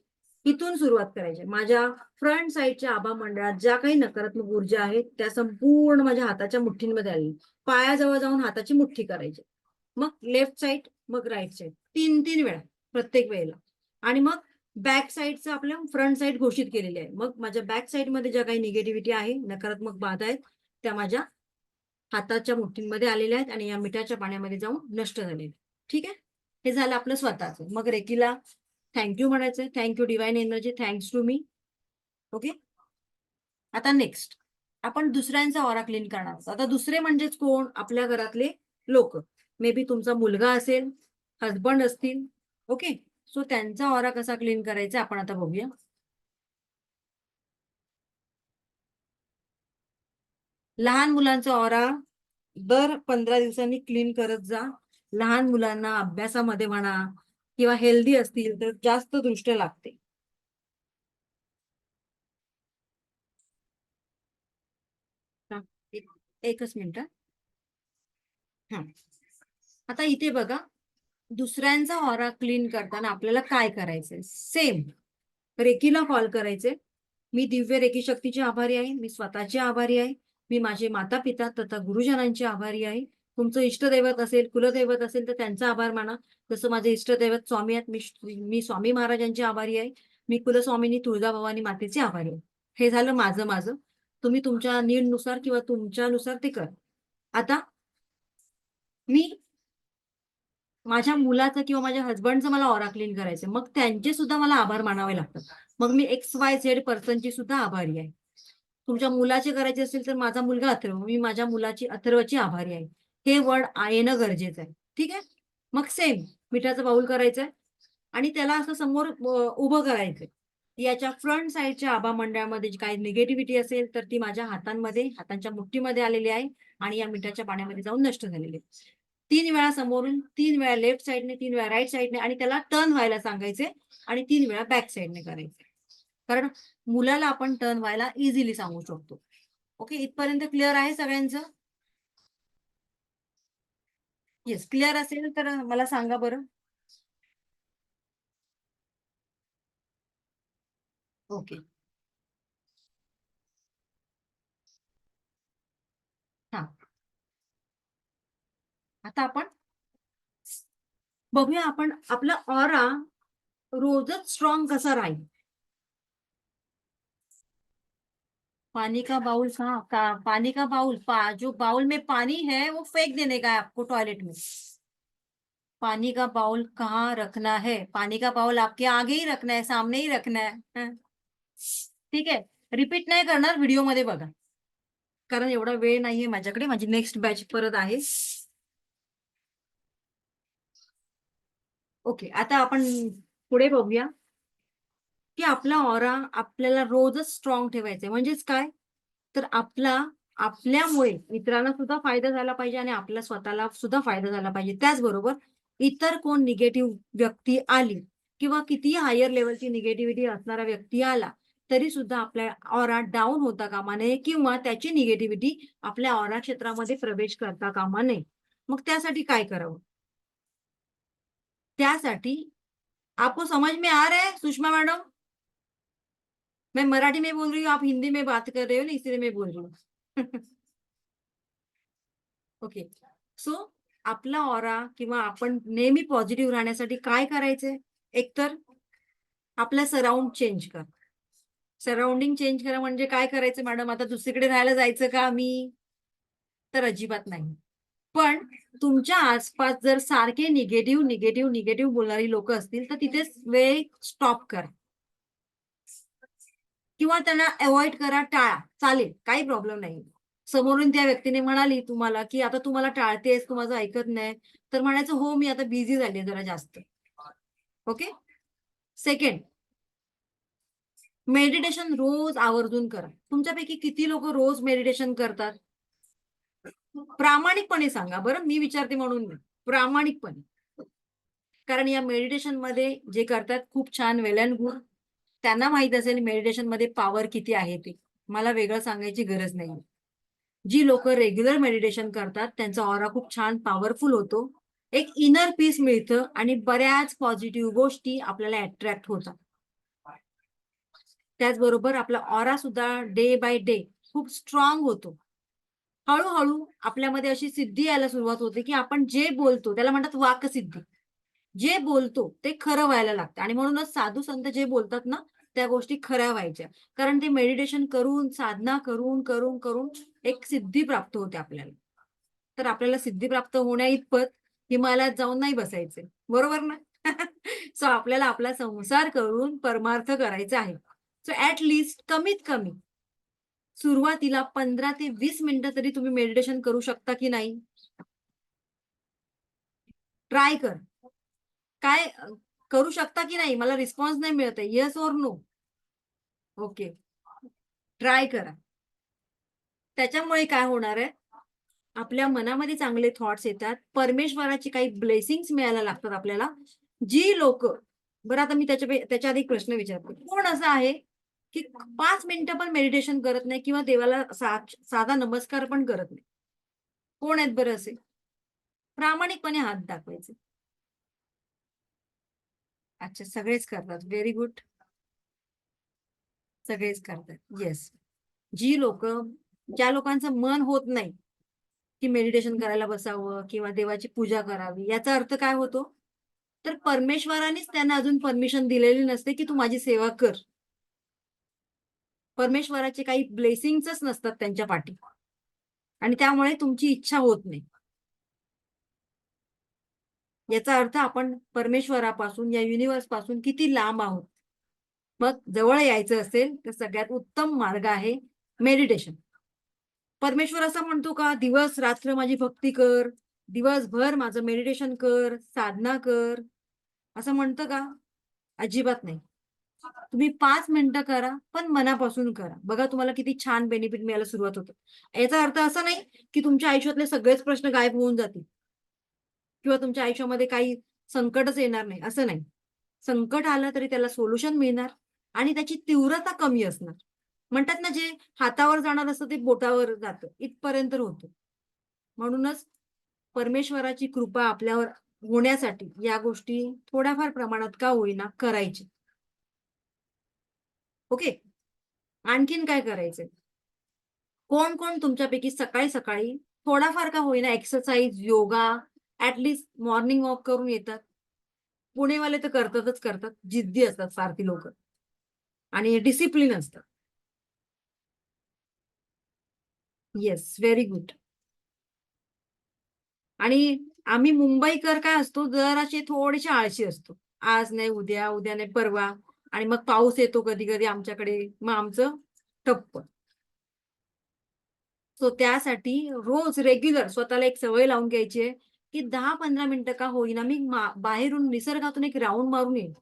इथून सुरुवात करायची. माझ्या फ्रंट साईडच्या आभा मंडळात ज्या काही नकारात्मक ऊर्जा आहेत त्या संपूर्ण माझ्या हाताच्या मुठ्ठींमध्ये आली. पायाजवळ जाऊन हाताची मुठ्ठी करायची. मग लेफ्ट साईड, मग राईट साईड, 3-3 वेळा प्रत्येक वेळेला. आणि मग बॅक साईडचं आपल्या फ्रंट साईड घोषित केलेली आहे. मग माझ्या बॅक साईडमध्ये ज्या काही निगेटिव्हिटी आहे, नकारात्मक बाधा आहेत, त्या माझ्या हाताच्या मुठ्ठींमध्ये आलेल्या आहेत आणि या मिठाच्या पाण्यामध्ये जाऊन नष्ट झालेल्या. ठीक आहे, हे झालं आपलं स्वतःचं. मग रेकीला थँक्यू म्हणायचं. Thank you divine energy, thanks to me. Okay, आता नेक्स्ट आपण दुसऱ्यांचा ऑरा क्लीन करणार आहोत. आता दुसरे म्हणजेच कोण? आपल्या घरातले लोक. मे बी तुमचा मुलगा असेल, हजबंड असतील. ओके, सो त्यांचा ऑरा कसा क्लीन करायचा आपण आता बघूया. लहान मुलांचा ऑरा दर 15 दिवसांनी क्लीन करत जा. लहान मुलांना अभ्यासामध्ये म्हणा किंवा हेल्दी असतील तर जास्त दृष्ट लागते. एकच मिनिट. हा, आता इथे बघा, दुसऱ्यांचा ऑरा क्लीन करताना आपल्याला काय करायचंय? सेम रेकीला कॉल करायचे. मी दिव्य रेकी शक्तीची आभारी आहे. मी स्वतःची आभारी आहे. मी माझे माता पिता तथा गुरुजनांचे आभारी आहे. तुमचं इष्टदैवत असेल, कुलदैवत असेल तर त्यांचा आभार माना. जसं माझे इष्टदैवत स्वामी आहेत, मी स्वामी महाराजांची आभारी आहे. मी कुलस्वामिनी तुळजाभवानी मातेचे आभारी आहे. हे झालं माझं माझं. तुम्ही तुमच्या नीडनुसार किंवा तुमच्यानुसार ते कर. आता मी माझ्या मुलाचं किंवा माझ्या हजबंडचं मला ऑरा क्लीन करायचं, मग त्यांचे सुद्धा मला आभार मानावे लागतात. मग मी XYZ पर्सनची सुद्धा आभारी आहे. तुमच्या मुलाचे करायचे असेल तर माझा मुलगा अथर्व, मी माझ्या मुलाची अथर्वची आभारी आहे. हे वर्ड येणं गरजेचं आहे. ठीक आहे, मग सेम मिठाचं बाउल करायचंय आणि त्याला असं समोर उभं करायचंय. याच्या फ्रंट साईडच्या आभा मंडळामध्ये जी काही निगेटिव्हिटी असेल तर ती माझ्या हातांच्या मुठ्ठीमध्ये आलेली आहे आणि या मिठाच्या पाण्यामध्ये जाऊन नष्ट झालेली आहे. 3 वेळा समोरून, 3 वेळा लेफ्ट साईडने, 3 वेळा राईट साईडने आणि त्याला टर्न व्हायला सांगायचे आणि 3 वेळा बॅक साईडने करायचे. कारण मुलाला आपण टर्न व्हायला इझिली सांगू शकतो. ओके, इथपर्यंत क्लिअर आहे सगळ्यांचं? येस, क्लिअर असेल तर मला सांगा बरं. ओके, हा, आता आपण बघूया आपण आपला ऑरा रोजच स्ट्रॉंग कसा राहील. पानी का बाउल पानी का बाउल जो बाउल में पानी है वो फेंक देने का है आपको टॉयलेट में. पानी का बाउल कहाँ रखना है? पानी का बाउल आपके आगे ही रखना है, सामने ही रखना है. हं. ठीक आहे, रिपीट नाही करणार, व्हिडिओ मध्ये बघा, कारण एवढा वेळ नाहीये माझ्याकडे. माझी नेक्स्ट बॅच परत आहे. ओके, आता आपण पुढे बघूया की आपला ऑरा आपल्याला रोजच स्ट्रॉंग ठेवायचा आहे. म्हणजेच काय? तर आपल्यामुळे इतरांना सुद्धा फायदा झाला पाहिजे आणि आपल्या स्वतःला सुद्धा फायदा झाला पाहिजे. त्याचबरोबर इतर कोण निगेटिव्ह व्यक्ती आली किंवा कितीही हायर लेवलची निगेटिव्हिटी असणारा व्यक्ती आला तरी सुद्धा आपल्या ऑरा डाऊन होता कामा नये किंवा त्याची निगेटिव्हिटी आपल्या ऑरा क्षेत्रामध्ये प्रवेश करता कामा नये. मग त्यासाठी काय करावं? त्यासाठी आपको समझ में आ रहा है सुषमा मैडम? मैं मराठी में बोल रही हूँ, आप हिंदी में बात कर रहे हो ना, इसलिए मैं बोल रही हूँ. ओके. सो आपला ऑरा किंवा आपण नेहमी पॉझिटिव्ह राहण्यासाठी काय करायचंय? एकतर आपला सराउंड चेंज कर. सराउंडिंग चेंज करा म्हणजे काय करायचं मॅडम? आता दुसरीकडे राहायला जायचं का आम्ही? तर अजिबात नाही. पण तुमच्या आसपास जर सारखे निगेटिव्ह, निगेटिव्ह, निगेटिव्ह बोलणारी लोक असतील तर तिथेच वेळ स्टॉप करा. किंवा त्यांना अव्हॉइड करा, टाळा. चालेल, काही प्रॉब्लेम नाही. समोरून त्या व्यक्तीने म्हणाली तुम्हाला, की आता तू मला टाळतेस, तू माझं ऐकत नाही. तर म्हणायचं, "हो, मी आता बिझी झाली जरा जास्त." ओके. सेकंड, मेडिटेशन रोज आवर्जून करा. तुमच्यापैकी किती लोकं रोज मेडिटेशन करतात? प्रामाणिकपणे सांगा बरं, मी विचारते म्हणून नाही. प्रामाणिकपणे. कारण या मेडिटेशनमध्ये जे करतात खूप छान, वेल एंड गुड. त्यांना माहीत असेल मेडिटेशनमध्ये पॉवर किती आहे ते. मला वेगळं सांगायची गरज नाही. जी लोकं रेग्युलर मेडिटेशन करतात त्यांचा ऑरा खूप छान पॉवरफुल होतो. एक इनर पीस मिळतं आणि बऱ्याच पॉझिटिव्ह गोष्टी आपल्याला अट्रॅक्ट होतात. त्याचबरोबर आपला ऑरा सुद्धा डे बाय डे खूप स्ट्रॉंग होतो. हळू-हळू आपल्यामध्ये अशी सिद्धी यायला सुरुवात होते, की आपण जे बोलतो त्याला म्हणतात वाकसिद्धी. जे बोलतो ते खरं व्हायला लागतं आणि म्हणूनच साधू संत जे बोलतात ना, त्या गोष्टी खऱ्या व्हायच्या. कारण ते मेडिटेशन करून, साधना करून, करून, करून एक सिद्धी प्राप्त होते आपल्याला. तर आपल्याला सिद्धी प्राप्त होण्याइतपत हिमालयात जाऊन नाही बसायचंय. बरोबर ना? सो आपल्याला आपला संसार करून परमार्थ करायचा आहे. सो ॲट लीस्ट कमीत कमी सुरुवातीला 15 ते 20 मिनिटं तरी तुम्ही मेडिटेशन करू शकता की नाही? ट्राय कर. काय करू शकता की नाही? मला रिस्पॉन्स नाही मिळत आहे. Yes or no? Okay. Try करा. त्याच्यामुळे काय होणार आहे, आपल्या मनामध्ये चांगले थॉट्स येतात. परमेश्वराची काही ब्लेसिंग्स मिळायला लागतात आपल्याला. जी लोकं बरं आता मी त्याच्या आधी एक प्रश्न विचारते. कोण असं आहे, की 5 मिनिटं पण मेडिटेशन करत नाही किंवा देवाला साधा नमस्कार पण करत नाही? कोण आहेत बरं असे? प्रामाणिकपणे हात दाखवायचे. अच्छा, सगळेच करतात. Very good. सगळेच करतात. येस. जी लोकं ज्या लोकांचं मन होत नाही, की मेडिटेशन करायला बसावं किंवा देवाची पूजा करावी. याचा अर्थ काय होतो? तर परमेश्वरानेच त्यांना अजून परमिशन दिलेली नसते, की तू माझी सेवा कर. परमेश्वराचे काही ब्लेसिंग्सच नसतात त्यांच्या पाठी आणि त्यामुळे तुमची इच्छा होत नाही. याचा अर्थ आपण परमेश्वरापासून, या युनिव्हर्सपासून किती लांब आहोत. मग जवळ यायचं असेल, तर सगळ्यात उत्तम मार्ग आहे मेडिटेशन. परमेश्वर असं म्हणतो का, दिवस-रात्र माझी भक्ती कर, दिवसभर माझं मेडिटेशन कर, साधना कर, असं म्हणतं का? अजिबात नाही. तुम्ही 5 मिनिटं करा, पण मनापासून करा. बघा तुम्हाला किती छान बेनिफिट मिळायला सुरुवात होतं. याचा अर्थ असा नाही, की तुमच्या आयुष्यातले सगळेच प्रश्न गायब होऊन जातील किंवा तुमच्या आयुष्यामध्ये काही संकटच येणार नाही, असं नाही. संकट आलं तरी त्याला सोल्युशन मिळणार आणि त्याची तीव्रता कमी असणार. म्हणतात ना, जे हातावर जाणार असतं ते बोटावर जातं, इथपर्यंत होतं. म्हणूनच परमेश्वराची कृपा आपल्यावर होण्यासाठी या गोष्टी थोड्याफार प्रमाणात का होईना करायची. ओके. आणखीन काय करायचंय? कोण-कोण तुमच्यापैकी सकाळी-सकाळी थोडाफार का होईना exercise, yoga, at least morning walk करून येतात? पुणेवाले तर करतातच करतात. जिद्दी असतात फार ती लोकं आणि डिसिप्लिन असतात. Yes, very good. आणि आम्ही मुंबईकर काय असतो, जराशे थोडेसे आळशी असतो. आज नाही उद्या, उद्या नाही परवा आणि मग पाऊस येतो कधी-कधी आमच्याकडे. मग आमचं ठप्प. सो त्यासाठी रोज रेग्युलर स्वतःला एक सवय लावून घ्यायची आहे, की 10-15 मिनिटं का होईना मी बाहेरून निसर्गातून एक राउंड मारून येईल.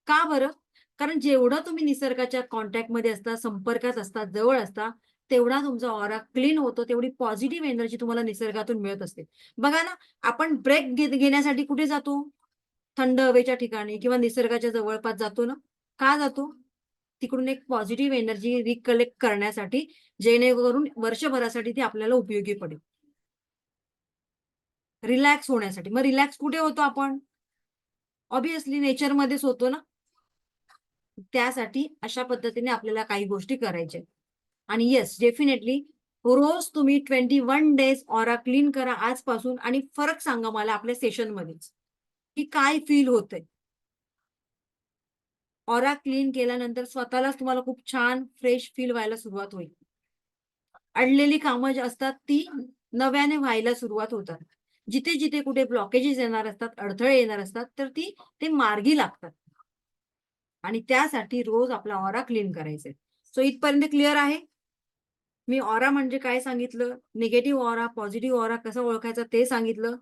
का बरं? कारण जेवढं तुम्ही निसर्गाच्या कॉन्टॅक्टमध्ये असता, संपर्कात असता, जवळ असता, तेवढा तुमचा ऑरा क्लीन होतो, तेवढी पॉझिटिव्ह एनर्जी तुम्हाला निसर्गातून मिळत असते. बघा ना, आपण ब्रेक घेण्यासाठी कुठे जातो? थंड हवेच्या ठिकाणी किंवा निसर्गाच्या जवळपास जातो ना. का जातो? तिकडून एक पॉझिटिव्ह एनर्जी रिकलेक्ट करण्यासाठी, जेणेकरून वर्षभरासाठी ती आपल्याला उपयोगी पडेल. रिलॅक्स होण्यासाठी. मग रिलॅक्स कुठे होतो आपण? ऑब्व्हियसली नेचरमध्येच होतो ना. त्यासाठी अशा पद्धतीने आपल्याला काही गोष्टी करायच्या. आणि येस, डेफिनेटली रोज तुम्ही 21 डेज ऑरा क्लीन करा आजपासून आणि फरक सांगा मला आपल्या सेशनमध्येच, की काय फील होतंय. ऑरा क्लीन केल्यानंतर स्वतःलाच तुम्हाला खूप छान फ्रेश फील व्हायला सुरुवात होईल. अडलेली कामं जी असतात ती नव्याने व्हायला सुरुवात होतात. जिथे-जिथे कुठे ब्लॉकेजेस येणार असतात, अडथळे येणार असतात, तर ते मार्गी लागतात. आणि त्यासाठी रोज आपला ऑरा क्लीन करायचा आहे. सो इथपर्यंत क्लिअर आहे? मी ऑरा म्हणजे काय सांगितलं, निगेटिव्ह ऑरा, पॉझिटिव्ह ऑरा कसा ओळखायचा ते सांगितलं.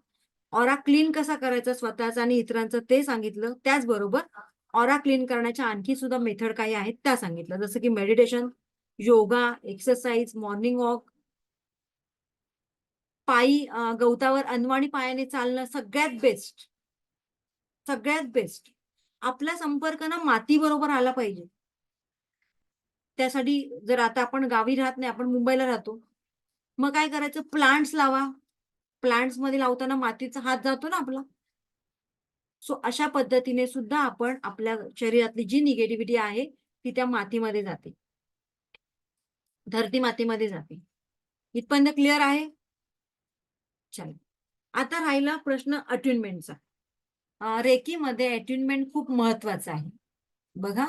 ऑरा क्लीन कसा करायचा स्वतःचा आणि इतरांचं ते सांगितलं. त्याचबरोबर ऑरा क्लीन करण्याच्या आणखी सुद्धा मेथड काही आहेत त्या सांगितलं. जसं की meditation, yoga, exercise, morning walk, पायी गवतावर अनवाणी पायाने चालणं सगळ्यात बेस्ट. सगळ्यात बेस्ट. आपला संपर्क ना मातीबरोबर आला पाहिजे. त्यासाठी जर आता आपण गावी राहत नाही, आपण मुंबईला राहतो. मग काय करायचं? प्लांट्स लावा. प्लांट्समध्ये लावताना मातीचा हात जातो ना आपला. सो अशा पद्धतीने सुद्धा आपण आपल्या शरीरातली जी निगेटिव्हिटी आहे, ती त्या मातीमध्ये जाते. धरती मातीमध्ये जाते. इथपर्यंत क्लिअर आहे? चला. आता राहिला प्रश्न अट्युनमेंटचा. रेकीमध्ये अट्युनमेंट खूप महत्वाचं आहे. बघा,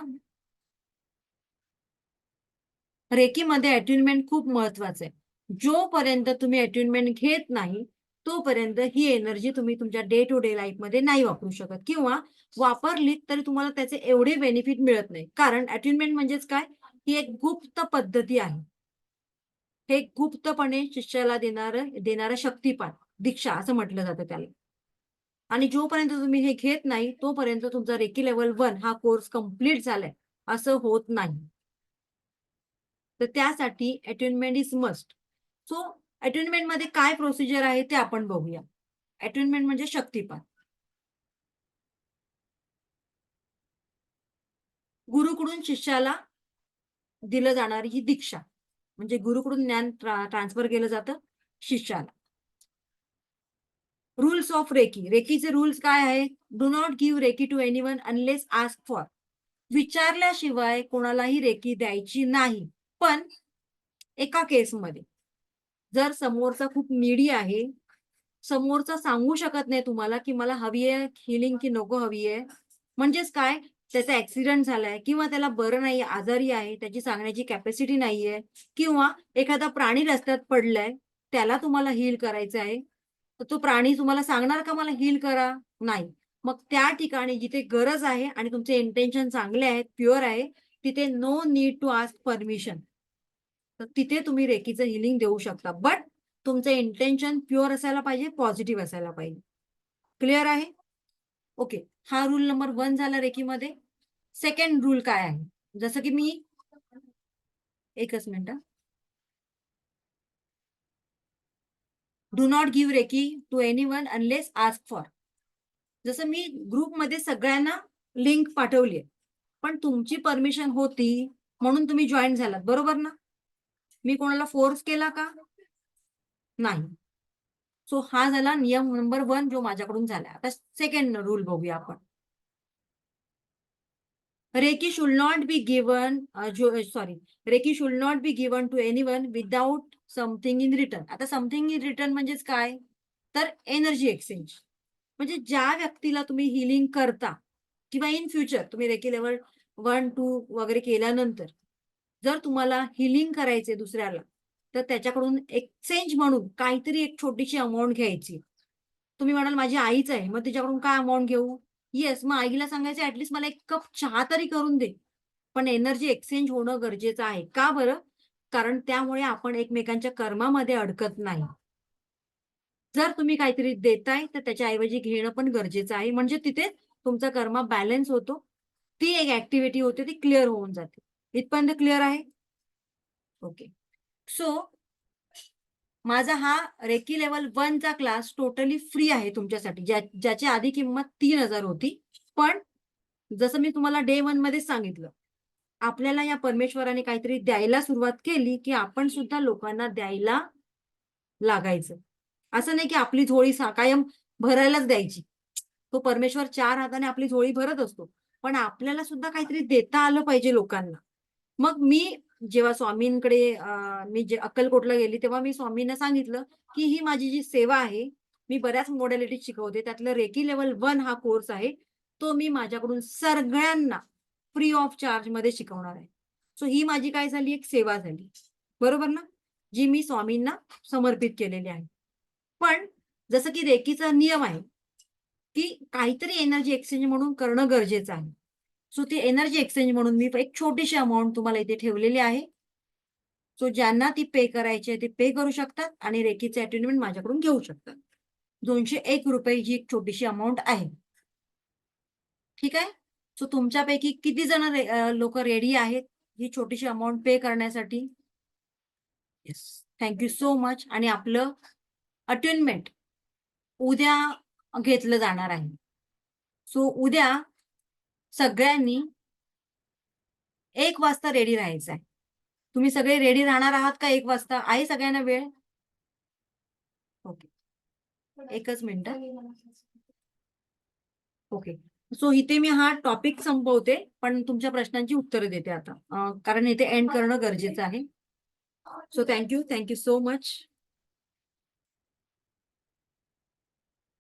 रेकीमध्ये अट्युनमेंट खूप महत्वाचं आहे. जोपर्यंत तुम्ही अट्युनमेंट घेत नाही, तोपर्यंत ही एनर्जी तुम्ही तुमच्या डे टू डे लाईफमध्ये नाही वापरू शकत किंवा वापरलीत तरी तुम्हाला त्याचे एवढे बेनिफिट मिळत नाही. कारण अट्युनमेंट म्हणजेच काय? ही एक गुप्त पद्धती आहे. हे गुप्तपणे शिष्याला देणारं शक्तिपात, दीक्षा असं म्हटलं जातं त्याला. आणि जोपर्यंत तुम्ही हे घेत नाही, तोपर्यंत तुमचा रेकी लेव्हल 1 हा कोर्स कंप्लीट झालाय, असं होत नाही. तर त्यासाठी अटेन्डमेंट इज मस्ट. सो अटेन्डमेंटमध्ये काय प्रोसिजर आहे ते आपण बघूया. अटेन्डमेंट म्हणजे शक्तिपात. गुरुकडून शिष्याला दिलं जाणारी ही दीक्षा. म्हणजे गुरुकडून ज्ञान ट्रान्सफर केलं जातं शिष्याला. Rules of reiki. रेकीचे रूल्स काय आहे? Do not give reiki to anyone unless ask for. विचारल्याशिवाय कोणालाही रेकी द्यायची नाही. पण एका केसमध्ये, जर समोरचा खूप नीडी आहे, समोरचा सांगू शकत नाही तुम्हाला, की मला हवी आहे हीलिंग की नको हवी आहे. म्हणजेच काय, त्याचा ॲक्सिडेंट झालाय किंवा त्याला बरं नाही, आजारी आहे, त्याची सांगण्याची कॅपॅसिटी नाहीये किंवा एखादा प्राणी रस्त्यात पडलाय, त्याला तुम्हाला हील करायचं आहे. तर तो प्राणी तुम्हाला सांगणार का मला हील करा? नाही. मग त्या ठिकाणी जिथे गरज आहे आणि तुमचे इंटेन्शन चांगले आहेत, प्युअर आहे, तिथे no need to ask permission. तर तिथे तुम्ही रेकीचं हीलिंग देऊ शकता. बट तुमचं इंटेन्शन प्युअर असायला पाहिजे, पॉझिटिव्ह असायला पाहिजे. क्लिअर आहे? ओके. हा रूल नंबर 1 झाला रेकीमध्ये. सेकंड रूल काय आहे? जसं की मी एकच minute. Do not give reiki to anyone unless ask for. जसं मी ग्रुपमध्ये सगळ्यांना लिंक पाठवली आहे. पण तुमची परमिशन होती म्हणून तुम्ही जॉईन झालात, बरोबर ना? मी कोणाला फोर्स केला का? नाही. सो हा झाला नियम नंबर 1 जो माझ्याकडून झाला. आता सेकंड रूल बघूया आपण. Reiki should not be given reiki should not be given to anyone without something in return. आता समथिंग इन रिटर्न म्हणजेच काय? तर एनर्जी एक्सचेंज. म्हणजे ज्या व्यक्तीला तुम्ही हिलिंग करता किंवा इन फ्युचर तुम्ही रेकी लेव्हल 1, 2 वगैरे केल्यानंतर जर तुम्हाला हिलिंग करायचे दुसऱ्याला, तर त्याच्याकडून एक्सचेंज म्हणून काहीतरी एक छोटीशी अमाउंट घ्यायची. तुम्ही म्हणाल माझी आईच आहे, मग तिच्याकडून काय अमाउंट घेऊ? येस, मग आईला सांगायचं ॲटलीस्ट मला 1 कप चहा तरी करून दे. पण एनर्जी एक्सचेंज होणं गरजेचं आहे. का बरं? कारण त्यामुळे आपण एकमेकांच्या कर्मामध्ये अडकत नाही. जर तुम्ही काहीतरी देताय, तर त्याच्याऐवजी घेणं पण गरजेचं आहे. म्हणजे तिथे तुमचा कर्मा बॅलन्स होतो. ती एक ॲक्टिव्हिटी होते, ती क्लिअर होऊन जाते. इथपर्यंत क्लिअर आहे? ओके. सो माझा हा रेकी लेवल 1 चा क्लास टोटली फ्री आहे तुमच्यासाठी, ज्याची आधी किंमत 3,000 होती. पण जसं मी तुम्हाला डे 1 मध्ये सांगितलं, आपल्याला या परमेश्वराने काहीतरी द्यायला सुरुवात केली, की आपण सुद्धा लोकांना द्यायला लागायचं. असं नाही की आपली झोळी कायम भरायलाच द्यायची. तो परमेश्वर 4 हाताने आपली झोळी भरत असतो. पण आपल्याला सुद्धा काहीतरी देता आलं पाहिजे लोकांना. मग मी जेव्हा स्वामींकडे मी जे अक्कलकोटला गेली, तेव्हा मी स्वामींना सांगितलं, की ही माझी जी सेवा आहे, मी बऱ्याच मॉडॅलिटी शिकवते. त्यातलं रेकी लेव्हल 1 हा कोर्स आहे. तो मी माझ्याकडून सगळ्यांना फ्री ऑफ चार्जमध्ये शिकवणार आहे. सो ही माझी काय झाली, एक सेवा झाली. बरोबर ना? जी मी स्वामींना समर्पित केलेली आहे. पण जसं की रेकीचा नियम आहे, की काहीतरी एनर्जी एक्सचेंज म्हणून करणं गरजेचं आहे. सो ती एनर्जी एक्सचेंज म्हणून मी एक छोटीशी अमाउंट तुम्हाला इथे ठेवलेली आहे. सो ज्यांना ती पे करायची आहे, ते पे करू शकतात आणि रेकीचे अटेंडमेंट माझ्याकडून घेऊ शकतात. ₹201 ही एक छोटीशी अमाउंट आहे. ठीक आहे? सो तुमच्यापैकी किती जण लोकं रेडी आहेत, ही छोटीशी अमाउंट पे करण्यासाठी? Yes. Thank you so much. आणि आपलं अटेंडमेंट उद्या घेतलं जाणार आहे. सो उद्या सगळ्यांनी 1 वाजता रेडी राहायचं आहे. तुम्ही सगळे रेडी राहणार आहात का 1 वाजता? आहे सगळ्यांना वेळ? ओके. एकच मिनिटं. ओके. सो इथे मी हा टॉपिक संपवते, पण तुमच्या प्रश्नांची उत्तरं देते आता. कारण इथे एंड करणं गरजेचं आहे. So thank you so much.